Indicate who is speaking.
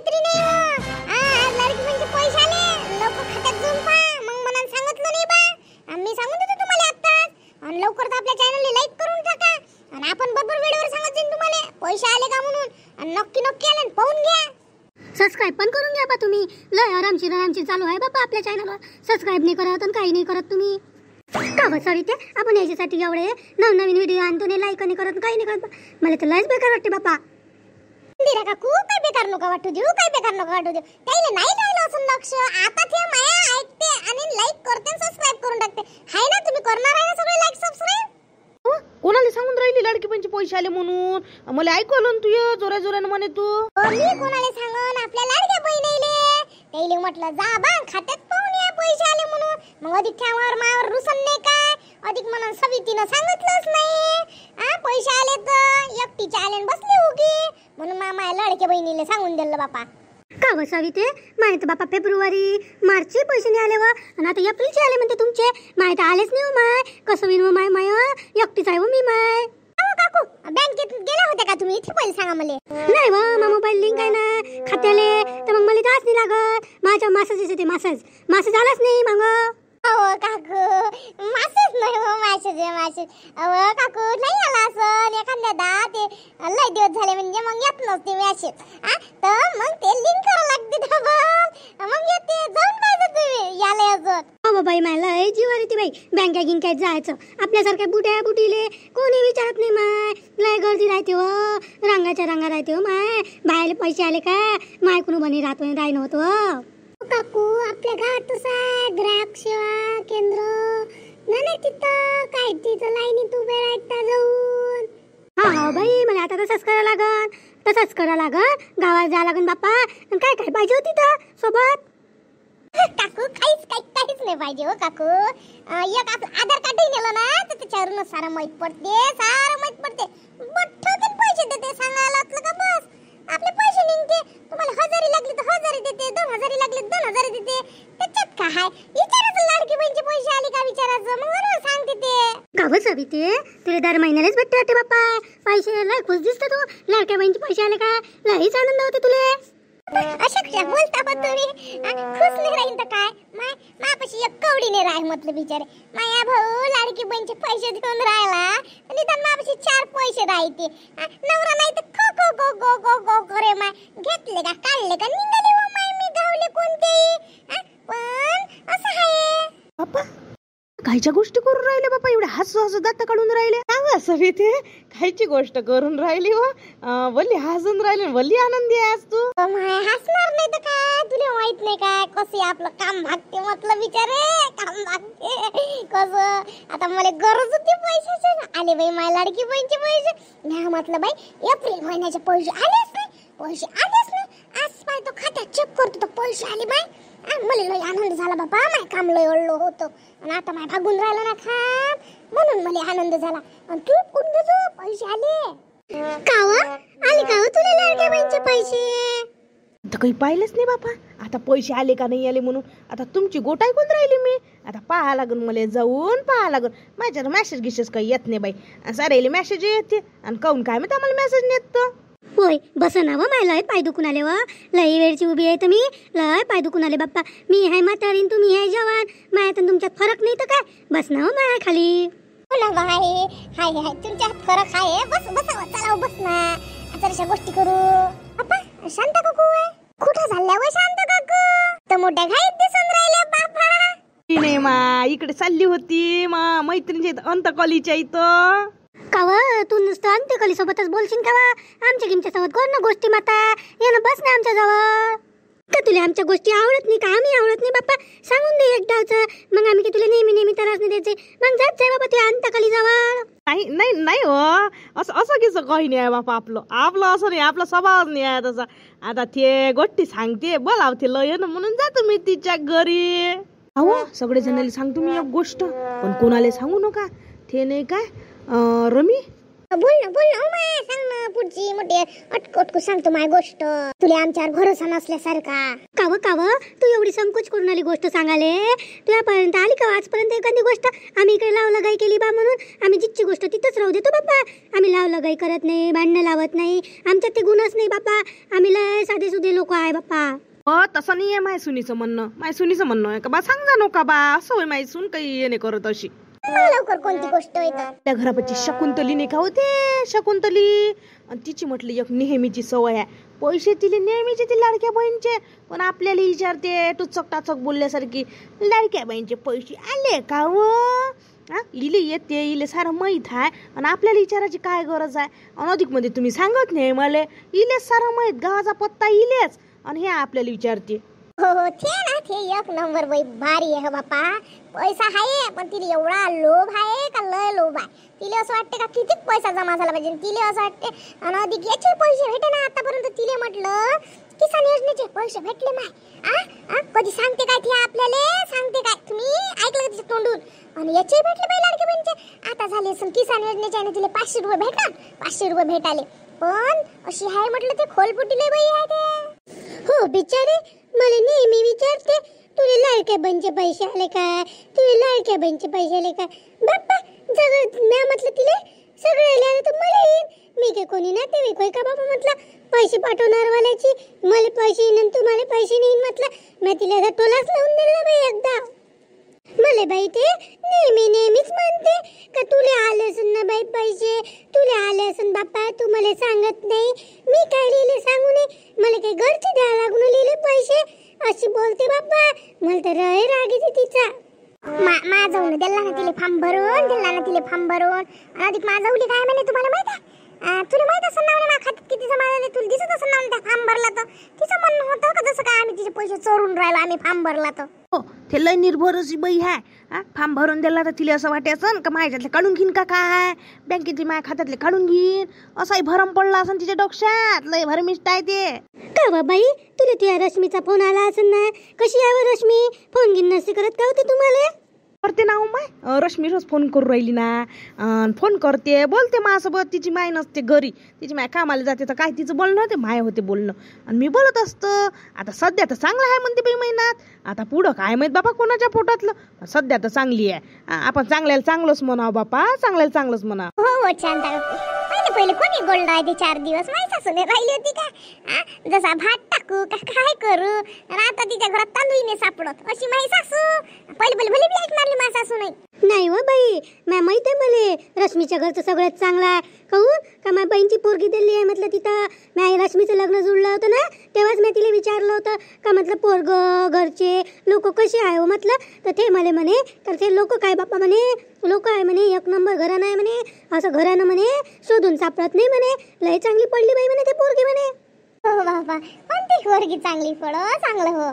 Speaker 1: मैत्रिणी आज लाडकी म्हणजे पैसे आले लवकर खात्यात जाऊन पहा मग मला सांगितलं नाही बा मी सांगून देतो तुम्हाला आत्ताच आणि लवकर तर आपल्या चॅनलला लाईक करून टाका आणि आपण बरोबर व्हिडिओवर सांगत जाईन तुम्हाला पैसे आले का म्हणून आणि नक्की नक्की आले पाहून घ्या सबस्क्राइब पण करून घ्या बा तुम्ही लय आरामशीर चालू आहे बाबा आपल्या चॅनलवर सबस्क्राइब नाही करत आणि काही नाही करत तुम्ही का बसावी ते आपण याच्यासाठी एवढे नवनवीन व्हिडिओ आणतो नाही लाईक नाही करत काही नाही करत मला तर लयच बेकार वाटते बापा इंदिरा काकू काय बेकार नको वाटू देऊ काय बेकार नको वाटू देऊ त्याला नाही राहिलं असं लक्ष आता ते माया ऐकते आणि लाईक करते सबस्क्राइब करून टाकते हाय ना तुम्ही करणार आहे ना सगळे लाईक सबस्क्राइब
Speaker 2: कोणाला सांगून राहिली लाडकी पंचे पैसे आले म्हणून मला ऐकवलं तू जोरा जोरानं म्हणे तू
Speaker 1: मी कोणाला सांगन आपल्या लाडक्या बहिणीले त्याला म्हटलं जा बा खात्यात पाहून या पैसे आले म्हणून मग अधिक ठेवावर मावर रुसन नाही काय अधिक म्हणून सवितीनं सांगितलंच नाही पैसे आले तर एकटीचे आले बसले उगी म्हणून मामा लाडक्या बहिणीले सांगून दिलं बापा का बसावी ते माहिती बापा फेब्रुवारी मार्चचे पैसे नाही आले व आणि आता एप्रिलचे आले म्हणते तुमचे माहिती आलेच नाही हो माय कसं विन माय माय एकटीच आहे हो मी माय काकू बँकेत गेला होत्या का तुम्ही इथे पैसे सांगा मला नाही व मा मोबाईल लिंक आहे ना खात्याले तर मग मला जास्त नाही लागत माझ्या मासेज येते मासेज आलाच नाही मग अहो काकू मासेज नाही हो मासेज अहो काकू नाही आला असं एखाद्या ते लय दिवस झाले म्हणजे मग येत नसते मॅसेज तर मग ते लिंक करावं लागते डबल मग येते जाऊन पाहिजे तुम्ही याला अजून हो बाई मला लय जीवार येते बाई बँका गिंक्यात जायचं आपल्यासारख्या बुट्या बुटीले कोणी विचारत नाही माय लय गर्दी राहते हो रांगाच्या रांगा राहते हो माय बाहेर पैसे आले का माय कुणी बनी राहतो राही नव्हतं काकू आपल्या गावात तसं ग्राहक सेवा केंद्र नाही तिथं काय तिथं लाईनीत उभे राहता जाऊन हा बाई मला आता तसंच करा लागन गावात जा लागन बाप्पा काय काय पाहिजे होती तर सोबत काकू काहीच नाही पाहिजे हो काकू एक आपलं आधार कार्ड नेलं ना तर त्याच्यावरून सारं माहित पडते बठ्ठे पैसे देते सांगायला असलं का बस आपले पैसे निघते तुम्हाला 1000 लागले तर 1000 देते 2000 लागले 2000 देते त्याच्यात काय आहे विचारायचं लाडकी बहिणीचे पैसे आले का विचारायचं मग बरोबर सांगते ते गाव सवी ते तुला दर महिन्यालाच भेटते वाटते बाप्पा पैसे लय खुश दिसतो तू लाडक्या बहिणीचे पैसे आले का लयच आनंद होते तुले अशा कशा बोलता पण तुम्ही खुश नाही राहील तर काय मापाशी एक कवडी नाही राहील म्हटलं बिचारे माया भाऊ लाडकी बहिणीचे पैसे देऊन राहिला निदान मापाशी 4 पैसे राहते नवरा नाही तर गो करे माय घेतले का काढले का निघाले हो माय मी गावले कोणते पण असं आहे
Speaker 2: बाप्पा कायच्या गोष्टी करून राहिले बापा एवढे हसू दात काढून राहिले असं ते कायची गोष्ट करून राहिली हो वल्ली हसून राहिली वल्ली आनंदी आहे आज तू
Speaker 1: हसणार नाही तर काय तुला माहित नाही काय कसं आपलं काम भागते म्हटलं बिचारे काम भागते कसं आता मला गरज होती पैशाची आले बाई माझ्या लाडकी बहिणीचे पैसे नाही म्हटलं बाई एप्रिल महिन्याचे पैसे आलेच नाही आज पाय तो खात्यात चेक करतो तर पैसे आले बाई मला लय आनंद झाला बाबा माय काम लय ओळलं होतं आणि आता माय भागून राहिलं ना काम म्हणून मला आनंद झाला आणि तू कुठे जो पैसे आले कावा आले का तुला लाडक्या बहिणीचे पैसे
Speaker 2: तर काही पाहिलंच नाही बापा आता पैसे आले का नाही आले म्हणून आता तुमची गोट ऐकून राहिली मी आता पाहा लागून मला जाऊन पाहा लागून माझ्यावर मेसेज गिसेस काही येत नाही बाई सारेले मेसेज येते आणि काऊन काय माहिती आम्हाला मेसेज नाही येत
Speaker 1: होय बस ना व माय लय पाय दुखून आले व लय वेळची उभी आहे तुम्ही लय पाय दुखून आले बाप्पा मी हाय म्हातारीन तुम्ही हाय जवान माया तर तुमच्यात फरक नाही तर काय बस ना व माया खाली हो ना बाई हाय तुमच्यात फरक आहे बस चला बस ना आता अशा गोष्टी करू बाप्पा शांत काकू कुठं चालल्या व शांत काकू तर मोठ्या घाईत दिसून राहिल्या बापा
Speaker 2: नाही मा इकडे चालली होती मा मैत्रिणीच्या अंतकलीच्या इथं
Speaker 1: कावा तू नुसतं अंत्यकली सोबतच बोलशील कावा आमच्या गिमच्या सोबत कोण ना गोष्टी माता ये ना बस ना आमच्या जवळ का तुला आमच्या गोष्टी आवडत नाही का आम्ही आवडत नाही बाप्पा सांगून दे एकदाच मग आम्ही की तुला नेहमी त्रास नाही द्यायचे मग जात जाय बाबा तुझ्या अंत्यकली जवळ
Speaker 2: नाही हो असं कसं काही नाही आहे बापा आपलं असं नाही आपला स्वभाव नाही आहे तसा आता ते गोष्टी सांगते बोलावते लय ना म्हणून जातो मी तिच्या घरी अहो सगळे जणांना सांगतो मी एक गोष्ट पण कोणाला सांगू नका ते नाही काय रमी
Speaker 1: बोल ना माय, सांग ना पुढची मोठी अटकू सांगतो माय गोष्ट. तुला आमच्यावर भरोसा नसल्यासारखा.
Speaker 3: काव तू एवढी संकोच करून आली गोष्ट सांगाले? तुझ्यापर्यंत आली का आजपर्यंत एखादी गोष्ट? आम्ही इकडे लाव लगाई केली बा म्हणून आम्ही जिथची गोष्ट तिथंच राहू देतो बाप्पा. आम्ही लाव लगाई करत नाही, भांडणं लावत नाही, आमच्यात ते गुणच नाही बाप्पा. आम्ही लय साधे सुधे लोक आहे बाप्पा.
Speaker 2: तसं नाही आहे माय सुनीचं म्हणणं आहे का बा? सांग जा नका बा, असं होय माय सून काही येणे करत अशी.
Speaker 1: लवकर कोणती गोष्ट येतं?
Speaker 2: त्या घरापाची शकुंतली नाही का होते, शकुंतली. आणि तिची म्हटली एक नेहमीची सवय आहे, पैसे तिले नेहमीचे ते लाडक्या बहिणीचे. पण आपल्याला विचारते टुचक टाचक बोलल्यासारखी, लाडक्या बहिणीचे पैसे आले का व? इले येते, इले सारं माहीत आहे आणि आपल्याला विचारायची काय गरज आहे? आणि अधिक मध्ये तुम्ही सांगत नाही मला, इलेच सारं माहीत, गावाचा पत्ता इलेच आणि हे आपल्याला विचारते.
Speaker 1: हो ते ना, ते एक नंबर बाई भारी आहे बाप्पा. पैसा आहे पण तिला एवढा लोभ आहे का लय लोभ आहे. तिला असं वाटते का किती पैसा जमा झाला पाहिजे. तिला असं वाटते आणि अधिक याचे पैसे भेटे ना. आतापर्यंत तिला म्हटलं किसान योजनेचे पैसे भेटले माय. कधी सांगते काय ते आपल्याला? सांगते काय? तुम्ही ऐकलं तिच्या तोंडून? आणि याचे भेटले बाई लाडके बहिणीचे. आता झाले असं किसान योजनेचे आणि तिला 500 रुपये भेटणार. 500 रुपये भेटाले. पण अशी आहे म्हटलं ते खोलपुटीले बाई आहे ते.
Speaker 3: हो बिचारे, मला नेहमी विचारते तुला लाडक्या बहिणीचे पैसे आले का, तुला लाडक्या बहिणीचे पैसे आले का. बाप्पा सगळं मी म्हटलं तिला सगळे आले तर मला येईन. मी काय कोणी ना ते विकोय का बाबा म्हटलं पैसे पाठवणार वाल्याची. मला पैसे येईन तुम्हाला पैसे नाही म्हटलं. मी तिला टोलाच लावून दिला बाई एकदा. मला बाई ते नेहमीच म्हणते का तुला आले असून ना बाई पैसे, तुला आले असून बाप्पा तू मला सांगत नाही. मी काय लिहिले सांगू नये, मला काही घरचे द्यायला लागून लिहिले पैसे अशी बोलते बाप्पा. मला तर राग येते तिचा.
Speaker 1: माझा दिला ना तिला फॉर्म भरून. अधिक माझा उली काय म्हणे तुम्हाला माहित आहे? तुला माहित असं ना माझ्या खात्यात किती जमा झाले? तुला दिसत असं ना त्या फॉर्म भरला तर. तिचं म्हणणं होतं का जसं काय आम्ही तिचे पैसे चोरून राहिलो, आम्ही फॉर्म भरला तर.
Speaker 2: हो ते लय निर्भरची बाई आहे. फॉर्म भरून दिला तर तिला असं वाटायचं का माझ्यातले काढून घेईन का काय, बँकेतले माझ्या खात्यातले काढून घेईन, असाही भरम पडला असं तिच्या डोक्यात. लय भरमिष्ट आहे ते.
Speaker 3: का बाई तुला तुझ्या रश्मीचा फोन आला असेल ना? कशी आहे रश्मी? फोन घेऊन नसे करत का होते तुम्हाला?
Speaker 2: करते ना माय, रश्मी रोज फोन करू राहिली ना. फोन करते, बोलते माझ्यासोबत. तिची माय नसते घरी, तिची माय कामाला जाते तर काय तिचं बोलणं होते, माय होते बोलणं आणि मी बोलत असतं. आता सध्या तर चांगलं आहे म्हणते बाई महिन्यात. आता पुढं काय माहित बापा कोणाच्या पोटातलं. सध्या तर चांगली आहे. आपण चांगल्याला चांगलंच म्हणावं बापा, चांगल्याला चांगलंच म्हणावं.
Speaker 1: हो छान. पहिले कोणी गोल्ड राहते 4 दिवस माझी सासूने राहिली होती का? जसा भात टाकू का काय करू? आणि आता तिच्या घरात तांदूळ नाही सापडत अशी माझी सासू. पहिले भले ब्लॅक मारली माझी सासू
Speaker 3: नाही व बाई. मॅ माहित आहे मला रश्मीच्या घरचं सगळ्यात चांगलं आहे. कहून का माझ्या बहिणीची पोरगी दिली आहे म्हटलं तिथं. मी रश्मीचं लग्न जुळलं होतं ना तेव्हाच मी तिला विचारलं होतं का म्हटलं पोरग घरचे लोक कसे आहे हो म्हटलं. तर ते मला म्हणे तर ते लोक काय बाप्पा म्हणे, लोक आहे म्हणे एक नंबर घराणं आहे म्हणे, असं घराणं म्हणे शोधून सापडत नाही म्हणे. लय चांगली पडली बाई म्हणे ते पोरगी म्हणे.
Speaker 1: हो बाबा, कोणती पोरगी चांगली पडो चांगलं हो.